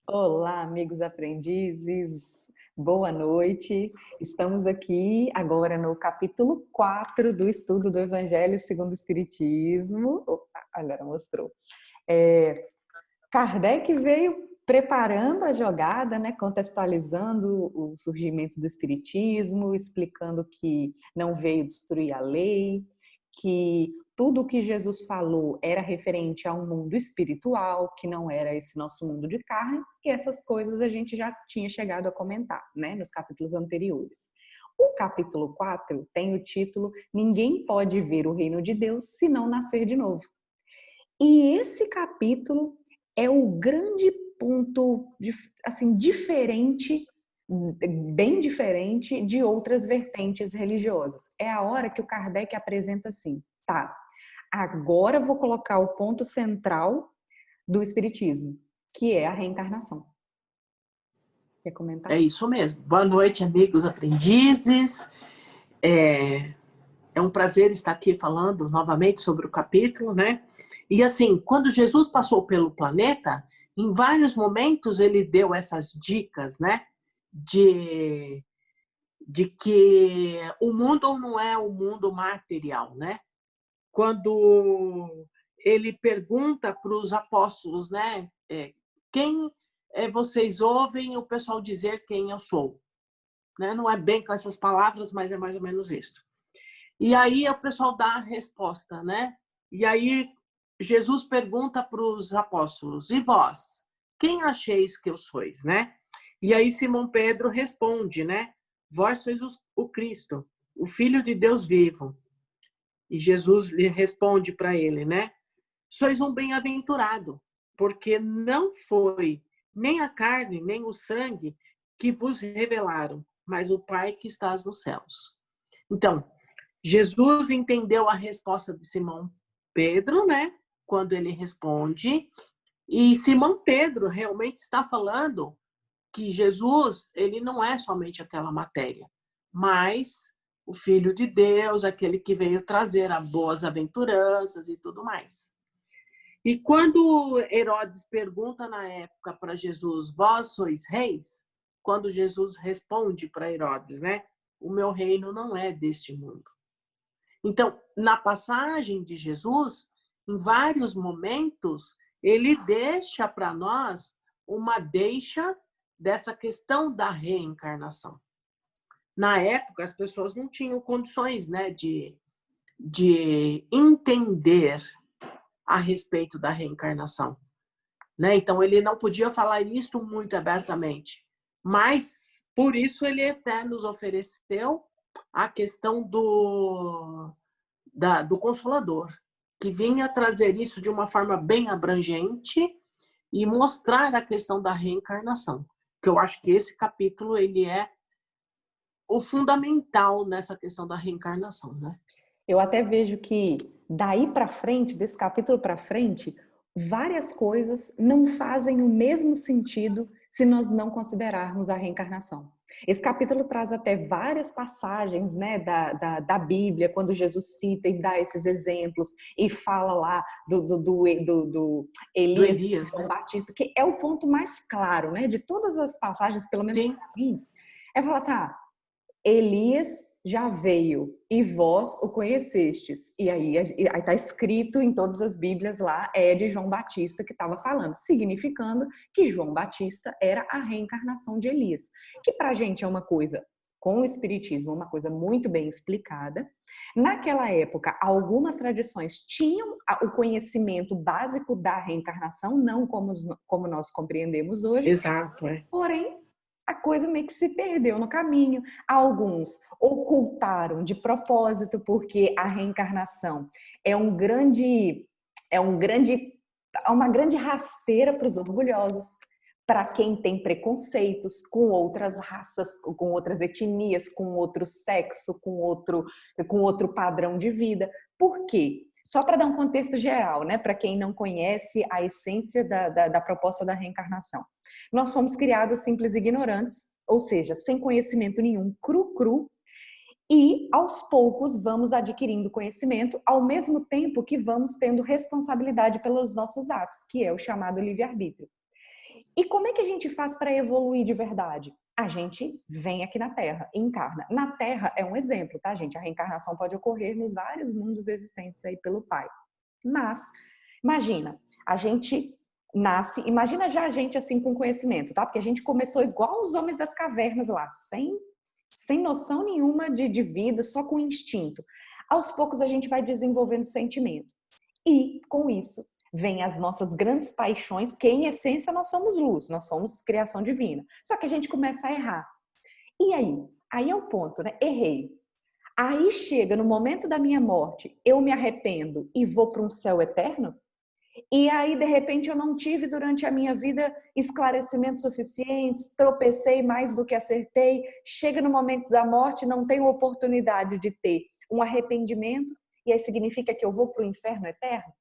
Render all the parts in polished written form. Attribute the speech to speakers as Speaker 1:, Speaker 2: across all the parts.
Speaker 1: Olá, amigos aprendizes, boa noite. Estamos aqui agora no capítulo 4 do estudo do Evangelho segundo o Espiritismo. Opa, agora mostrou. Kardec veio preparando a jogada, né, contextualizando o surgimento do Espiritismo, explicando que não veio destruir a lei, que tudo o que Jesus falou era referente a um mundo espiritual, que não era esse nosso mundo de carne, e essas coisas a gente já tinha chegado a comentar, né, nos capítulos anteriores. O capítulo 4 tem o título Ninguém pode ver o reino de Deus se não nascer de novo. E esse capítulo é o grande ponto, assim, diferente, bem diferente de outras vertentes religiosas. É a hora que o Kardec apresenta assim, tá, agora vou colocar o ponto central do Espiritismo, que é a reencarnação. Quer comentar?
Speaker 2: É isso mesmo. Boa noite, amigos aprendizes. É um prazer estar aqui falando novamente sobre o capítulo, né? E assim, quando Jesus passou pelo planeta, em vários momentos ele deu essas dicas, né? De que o mundo não é o mundo material, né? Quando ele pergunta para os apóstolos, né? Quem vocês ouvem o pessoal dizer quem eu sou? Né? Não é bem com essas palavras, mas é mais ou menos isso. E aí o pessoal dá a resposta, né? E aí Jesus pergunta para os apóstolos: e vós? Quem acheis que eu sois, né? E aí Simão Pedro responde, né? Vós sois o Cristo, o Filho de Deus vivo. E Jesus lhe responde para ele, né? Sois um bem-aventurado, porque não foi nem a carne, nem o sangue que vos revelaram, mas o Pai que estás nos céus. Então, Jesus entendeu a resposta de Simão Pedro, né? Quando ele responde, e Simão Pedro realmente está falando que Jesus, ele não é somente aquela matéria, mas o Filho de Deus, aquele que veio trazer as boas aventuranças e tudo mais. E quando Herodes pergunta na época para Jesus, vós sois reis? Quando Jesus responde para Herodes, né? O meu reino não é deste mundo. Então, na passagem de Jesus, em vários momentos, ele deixa para nós uma deixa dessa questão da reencarnação. Na época, as pessoas não tinham condições, né, de entender a respeito da reencarnação, né? Então, ele não podia falar isso muito abertamente, mas por isso ele até nos ofereceu a questão do Consolador, que vinha trazer isso de uma forma bem abrangente e mostrar a questão da reencarnação, que eu acho que esse capítulo ele é o fundamental nessa questão da reencarnação, né?
Speaker 1: Eu até vejo que daí para frente, desse capítulo para frente, várias coisas não fazem o mesmo sentido se nós não considerarmos a reencarnação. Esse capítulo traz até várias passagens, né, da Bíblia, quando Jesus cita e dá esses exemplos e fala lá do Elias e
Speaker 2: Elias,
Speaker 1: João
Speaker 2: né?
Speaker 1: Batista, que é o ponto mais claro, né, de todas as passagens, pelo menos
Speaker 2: Sim.
Speaker 1: para mim, é falar assim, Elias já veio e vós o conhecestes. E aí está escrito em todas as Bíblias lá, é de João Batista que estava falando, significando que João Batista era a reencarnação de Elias. Que para a gente é uma coisa, com o Espiritismo, uma coisa muito bem explicada. Naquela época, algumas tradições tinham o conhecimento básico da reencarnação, não como nós compreendemos hoje,
Speaker 2: Exato, é.
Speaker 1: porém, a coisa meio que se perdeu no caminho. Alguns ocultaram de propósito, porque a reencarnação é um grande, é um grande, uma grande rasteira para os orgulhosos, para quem tem preconceitos com outras raças, com outras etnias, com outro sexo, com outro padrão de vida. Por quê? Só para dar um contexto geral, né, para quem não conhece a essência da proposta da reencarnação. Nós fomos criados simples e ignorantes, ou seja, sem conhecimento nenhum, cru, e aos poucos vamos adquirindo conhecimento, ao mesmo tempo que vamos tendo responsabilidade pelos nossos atos, que é o chamado livre-arbítrio. E como é que a gente faz para evoluir de verdade? A gente vem aqui na Terra, encarna. Na Terra é um exemplo, tá, gente? A reencarnação pode ocorrer nos vários mundos existentes aí pelo Pai. Mas, imagina, a gente nasce, imagina já a gente assim com conhecimento, tá? Porque a gente começou igual os homens das cavernas lá, sem noção nenhuma de vida, só com instinto. Aos poucos a gente vai desenvolvendo sentimento. E, com isso, vem as nossas grandes paixões, porque em essência nós somos luz, nós somos criação divina. Só que a gente começa a errar. E aí? Aí é o ponto, né? Errei. Aí chega no momento da minha morte, eu me arrependo e vou para um céu eterno? E aí, de repente, eu não tive durante a minha vida esclarecimentos suficientes, tropecei mais do que acertei, chega no momento da morte, não tenho oportunidade de ter um arrependimento, e aí significa que eu vou para o inferno eterno?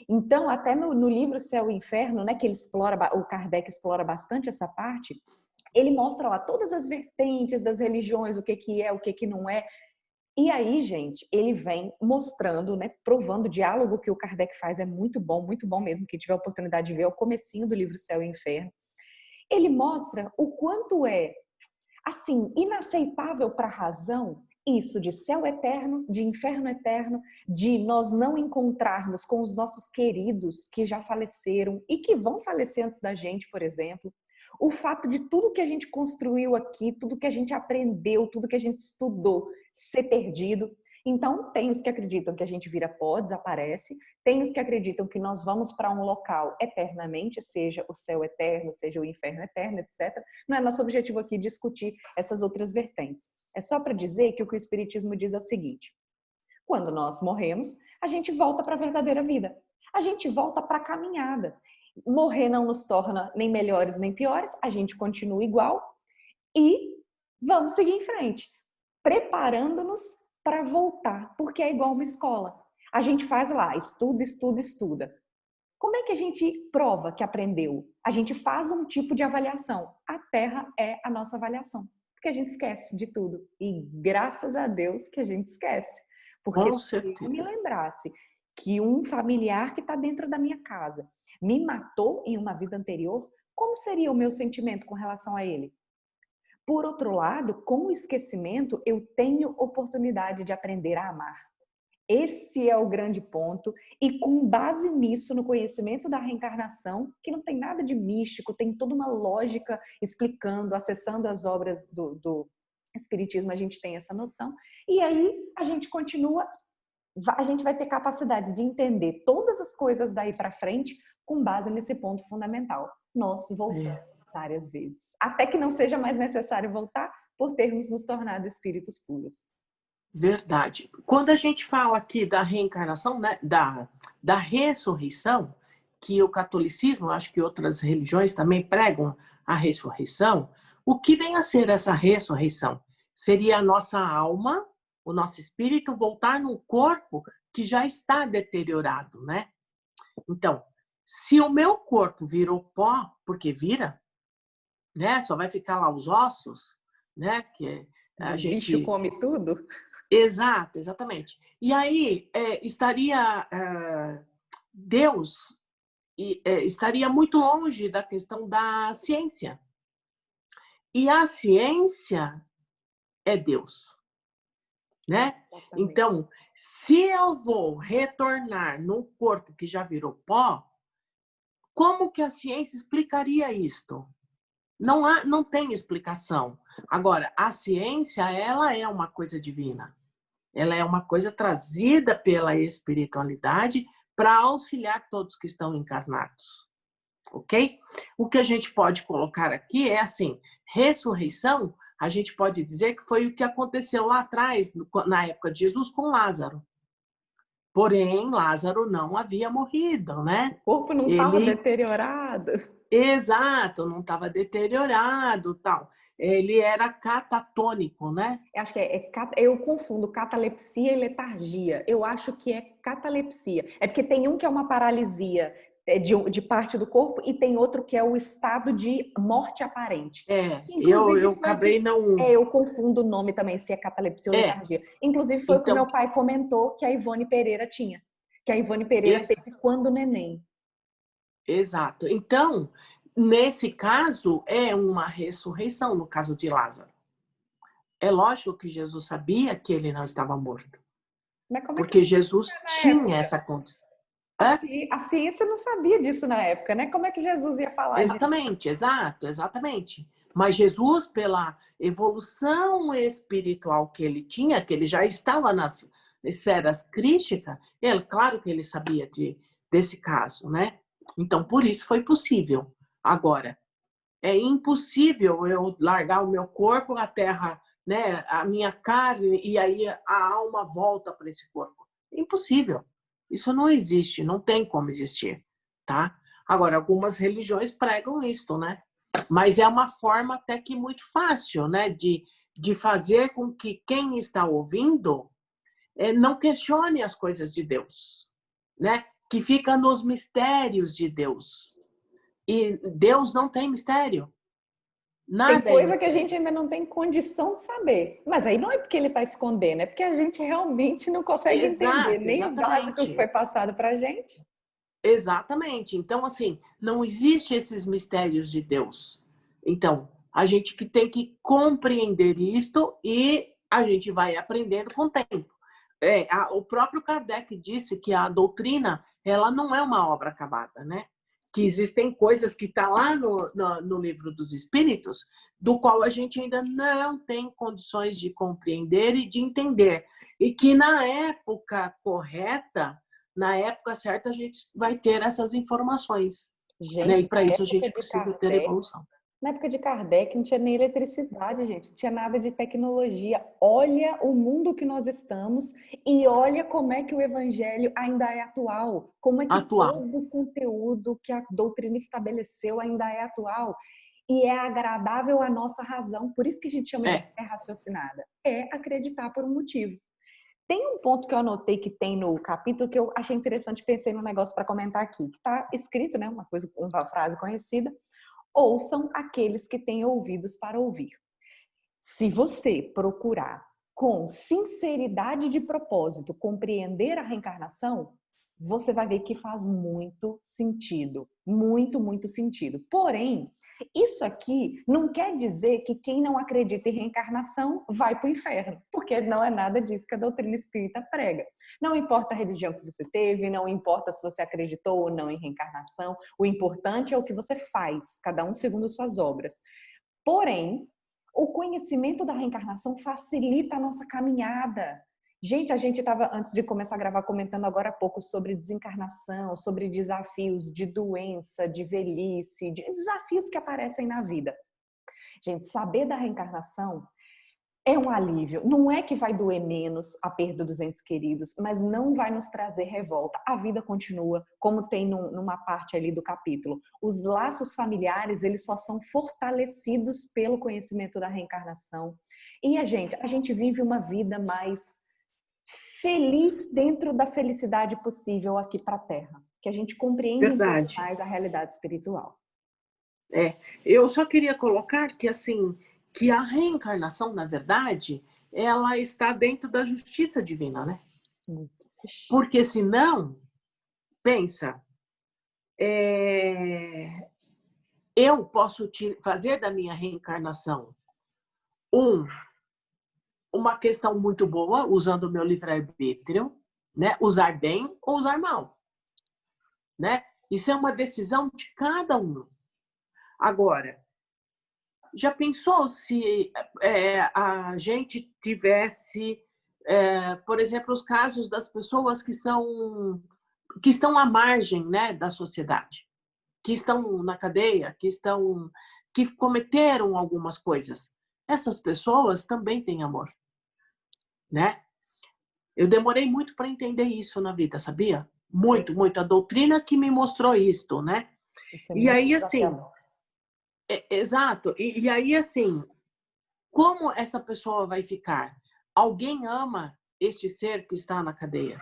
Speaker 1: Então, até no livro Céu e Inferno, né, que ele explora, o Kardec explora bastante essa parte, ele mostra lá todas as vertentes das religiões, o que é, o que não é. E aí, gente, ele vem mostrando, né, provando o diálogo que o Kardec faz é muito bom mesmo, quem tiver a oportunidade de ver, é o comecinho do livro Céu e Inferno. Ele mostra o quanto é, assim, inaceitável para a razão isso de céu eterno, de inferno eterno, de nós não encontrarmos com os nossos queridos que já faleceram e que vão falecer antes da gente, por exemplo. O fato de tudo que a gente construiu aqui, tudo que a gente aprendeu, tudo que a gente estudou ser perdido. Então, tem os que acreditam que a gente vira pó, desaparece. Tem os que acreditam que nós vamos para um local eternamente, seja o céu eterno, seja o inferno eterno, etc. Não é nosso objetivo aqui discutir essas outras vertentes. É só para dizer que o Espiritismo diz é o seguinte: quando nós morremos, a gente volta para a verdadeira vida. A gente volta para a caminhada. Morrer não nos torna nem melhores nem piores, a gente continua igual e vamos seguir em frente, preparando-nos para voltar, porque é igual uma escola. A gente faz lá, estuda, estuda, estuda. Como é que a gente prova que aprendeu? A gente faz um tipo de avaliação. A Terra é a nossa avaliação, porque a gente esquece de tudo. E graças a Deus que a gente esquece. Porque
Speaker 2: Com
Speaker 1: se eu me
Speaker 2: certeza.
Speaker 1: lembrasse que um familiar que está dentro da minha casa me matou em uma vida anterior, como seria o meu sentimento com relação a ele? Por outro lado, com o esquecimento, eu tenho oportunidade de aprender a amar. Esse é o grande ponto, e com base nisso, no conhecimento da reencarnação, que não tem nada de místico, tem toda uma lógica explicando, acessando as obras do Espiritismo, a gente tem essa noção, e aí a gente continua, a gente vai ter capacidade de entender todas as coisas daí para frente com base nesse ponto fundamental. Nós voltamos várias vezes, até que não seja mais necessário voltar por termos nos tornado espíritos puros.
Speaker 2: Verdade. Quando a gente fala aqui da reencarnação, né, da ressurreição, que o catolicismo, acho que outras religiões também pregam a ressurreição, o que vem a ser essa ressurreição? Seria a nossa alma, o nosso espírito voltar num corpo que já está deteriorado, né? Então, se o meu corpo virou pó, porque vira, né? Só vai ficar lá os ossos, né? Que a
Speaker 1: Os bichos
Speaker 2: gente...
Speaker 1: comem tudo?
Speaker 2: Exato, exatamente. E aí estaria Deus estaria muito longe da questão da ciência. E a ciência é Deus, né?
Speaker 1: Exatamente.
Speaker 2: Então, se eu vou retornar no corpo que já virou pó, como que a ciência explicaria isto? Não tem explicação. Agora, a ciência, ela é uma coisa divina. Ela é uma coisa trazida pela espiritualidade para auxiliar todos que estão encarnados. Ok? O que a gente pode colocar aqui é assim, ressurreição, a gente pode dizer que foi o que aconteceu lá atrás, na época de Jesus, com Lázaro. Porém, Lázaro não havia morrido, né?
Speaker 1: O corpo não estava deteriorado.
Speaker 2: Exato, não estava deteriorado, tal. Ele era catatônico, né?
Speaker 1: Eu acho que eu confundo catalepsia e letargia. Eu acho que é catalepsia. É porque tem um que é uma paralisia de parte do corpo e tem outro que é o estado de morte aparente. Que,
Speaker 2: Eu
Speaker 1: inclusive foi o
Speaker 2: acabei
Speaker 1: que
Speaker 2: não...
Speaker 1: eu confundo o nome também, se é catalepsia ou letargia. Inclusive foi o que o
Speaker 2: Então,
Speaker 1: meu pai comentou que a Ivone Pereira tinha. Que a Ivone Pereira teve quando neném.
Speaker 2: exato. Então, nesse caso, é uma ressurreição, no caso de Lázaro. É lógico que Jesus sabia que ele não estava morto.
Speaker 1: Mas como é que
Speaker 2: Porque Jesus
Speaker 1: na época?
Speaker 2: tinha essa condição. É?
Speaker 1: A ciência não sabia disso na época, né? Como é que Jesus ia falar disso?
Speaker 2: Exatamente, exatamente. Mas Jesus, pela evolução espiritual que ele tinha, que ele já estava nas esferas crísticas, claro que ele sabia desse caso, né? Então, por isso foi possível. Agora, é impossível eu largar o meu corpo na terra, né? A minha carne, e aí a alma volta para esse corpo. Impossível. Isso não existe, não tem como existir, tá? Agora, algumas religiões pregam isto, né? Mas é uma forma até que muito fácil, né? De fazer com que quem está ouvindo não questione as coisas de Deus, né? Que fica nos mistérios de Deus. E Deus não tem mistério.
Speaker 1: Tem
Speaker 2: Nada é
Speaker 1: coisa que a
Speaker 2: mistério.
Speaker 1: gente ainda não tem condição de saber. Mas aí não é porque ele está escondendo, é porque a gente realmente não consegue entender
Speaker 2: Exato,
Speaker 1: nem o básico que foi
Speaker 2: exatamente.
Speaker 1: passado para a gente.
Speaker 2: Exatamente. Então, assim, não existe esses mistérios de Deus. Então, a gente que tem que compreender isto e a gente vai aprendendo com o tempo. O próprio Kardec disse que a doutrina, ela não é uma obra acabada, né? Que existem coisas que estão lá no livro dos Espíritos, do qual a gente ainda não tem condições de compreender e de entender. E que na época correta, na época certa, a gente vai ter essas informações. Né? E
Speaker 1: Gente,
Speaker 2: para isso a gente precisa ter evolução.
Speaker 1: na época de Kardec não tinha nem eletricidade, gente, não tinha nada de tecnologia. Olha o mundo que nós estamos e olha como é que o evangelho ainda é atual, como é que
Speaker 2: Atual.
Speaker 1: todo o conteúdo que a doutrina estabeleceu ainda é atual. E é agradável à nossa razão, por isso que a gente chama de fé raciocinada. É acreditar por um motivo. Tem um ponto que eu anotei que tem no capítulo que eu achei interessante, pensei num negócio para comentar aqui, que está escrito, né, uma frase conhecida: ouçam aqueles que têm ouvidos para ouvir. Se você procurar com sinceridade de propósito compreender a reencarnação, você vai ver que faz muito sentido. Muito, muito sentido. Porém, isso aqui não quer dizer que quem não acredita em reencarnação vai para o inferno, porque não é nada disso que a doutrina espírita prega. Não importa a religião que você teve, não importa se você acreditou ou não em reencarnação, o importante é o que você faz, cada um segundo suas obras. Porém, o conhecimento da reencarnação facilita a nossa caminhada. Gente, a gente estava, antes de começar a gravar, comentando agora há pouco sobre desencarnação, sobre desafios de doença, de velhice, de desafios que aparecem na vida. Gente, saber da reencarnação é um alívio. Não é que vai doer menos a perda dos entes queridos, mas não vai nos trazer revolta. A vida continua, como tem numa parte ali do capítulo. Os laços familiares, eles só são fortalecidos pelo conhecimento da reencarnação. E a gente vive uma vida mais feliz dentro da felicidade possível aqui para a Terra. Que a gente compreende um pouco
Speaker 2: Verdade.
Speaker 1: mais a realidade espiritual.
Speaker 2: Eu só queria colocar que, assim, que a reencarnação, na verdade, ela está dentro da justiça divina, né? Porque senão, pensa, eu posso fazer da minha reencarnação uma questão muito boa, usando o meu livre-arbítrio, né? Usar bem ou usar mal, né? Isso é uma decisão de cada um. Agora, já pensou se a gente tivesse, por exemplo, os casos das pessoas que estão à margem, né, da sociedade, que estão na cadeia, que cometeram algumas coisas. Essas pessoas também têm amor, né? Eu demorei muito para entender isso na vida, sabia? Muito, muito. A doutrina que me mostrou isto, né? E aí, assim, exato. E aí, assim, como essa pessoa vai ficar? Alguém ama este ser que está na cadeia.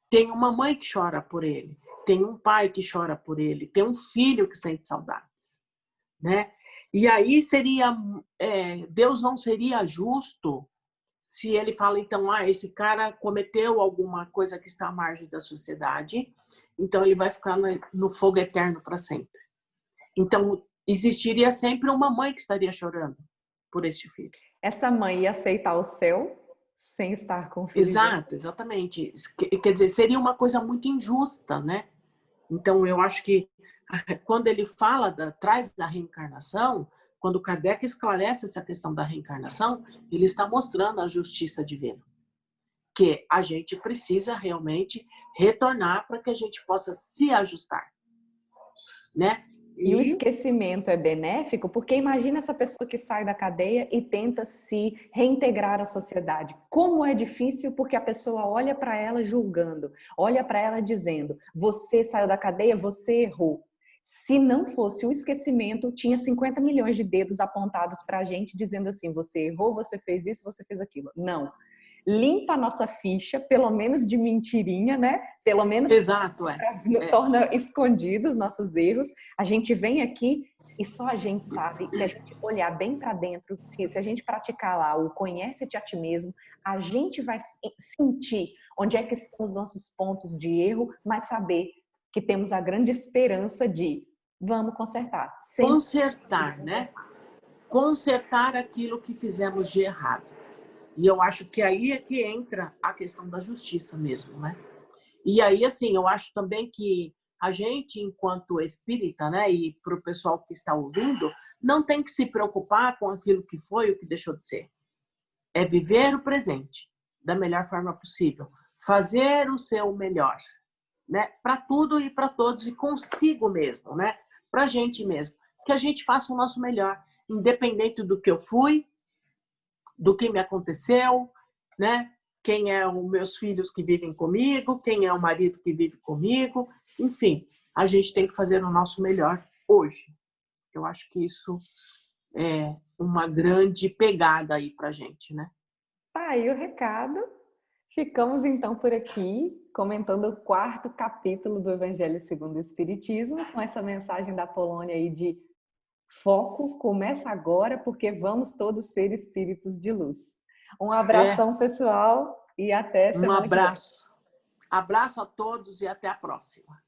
Speaker 2: Tem uma mãe que chora por ele, tem um pai que chora por ele, tem um filho que sente saudades, né? E aí Deus não seria justo se ele fala, então, esse cara cometeu alguma coisa que está à margem da sociedade, então ele vai ficar no fogo eterno para sempre. Então, existiria sempre uma mãe que estaria chorando por este filho.
Speaker 1: Essa mãe ia aceitar o céu sem estar com o filho dela.
Speaker 2: Exato, exatamente. Quer dizer, seria uma coisa muito injusta, né? Então, eu acho que quando ele fala, traz a reencarnação, quando Kardec esclarece essa questão da reencarnação, ele está mostrando a justiça divina. Que a gente precisa realmente retornar para que a gente possa se ajustar, né?
Speaker 1: E o esquecimento é benéfico, porque imagina essa pessoa que sai da cadeia e tenta se reintegrar à sociedade. Como é difícil, porque a pessoa olha para ela julgando, olha para ela dizendo: você saiu da cadeia, você errou. Se não fosse o esquecimento, tinha 50 milhões de dedos apontados para a gente, dizendo assim: você errou, você fez isso, você fez aquilo. Não. Limpa a nossa ficha, pelo menos de mentirinha, né? Pelo menos
Speaker 2: Exato,
Speaker 1: torna escondidos os nossos erros. A gente vem aqui e só a gente sabe. Se a gente olhar bem para dentro, se a gente praticar lá o conhece-te a ti mesmo, a gente vai sentir onde é que estão os nossos pontos de erro, mas saber que temos a grande esperança de vamos consertar. Sempre
Speaker 2: consertar, né? Consertar aquilo que fizemos de errado. E eu acho que aí é que entra a questão da justiça mesmo, né? E aí, assim, eu acho também que a gente, enquanto espírita, né, e para o pessoal que está ouvindo, não tem que se preocupar com aquilo que foi ou que deixou de ser. É viver o presente da melhor forma possível. Fazer o seu melhor, né? Para tudo e para todos e consigo mesmo, né? Para a gente mesmo. Que a gente faça o nosso melhor, independente do que eu fui, do que me aconteceu, né? Quem é os meus filhos que vivem comigo, quem é o marido que vive comigo, enfim, a gente tem que fazer o nosso melhor hoje. Eu acho que isso é uma grande pegada aí pra gente, né?
Speaker 1: tá aí o recado. Ficamos então por aqui, comentando o 4º capítulo do Evangelho segundo o Espiritismo, com essa mensagem da Polônia aí de foco, começa agora, porque vamos todos ser espíritos de luz. Um abração, pessoal, e até
Speaker 2: Um
Speaker 1: semana que vem.
Speaker 2: abraço. Abraço a todos e até a próxima.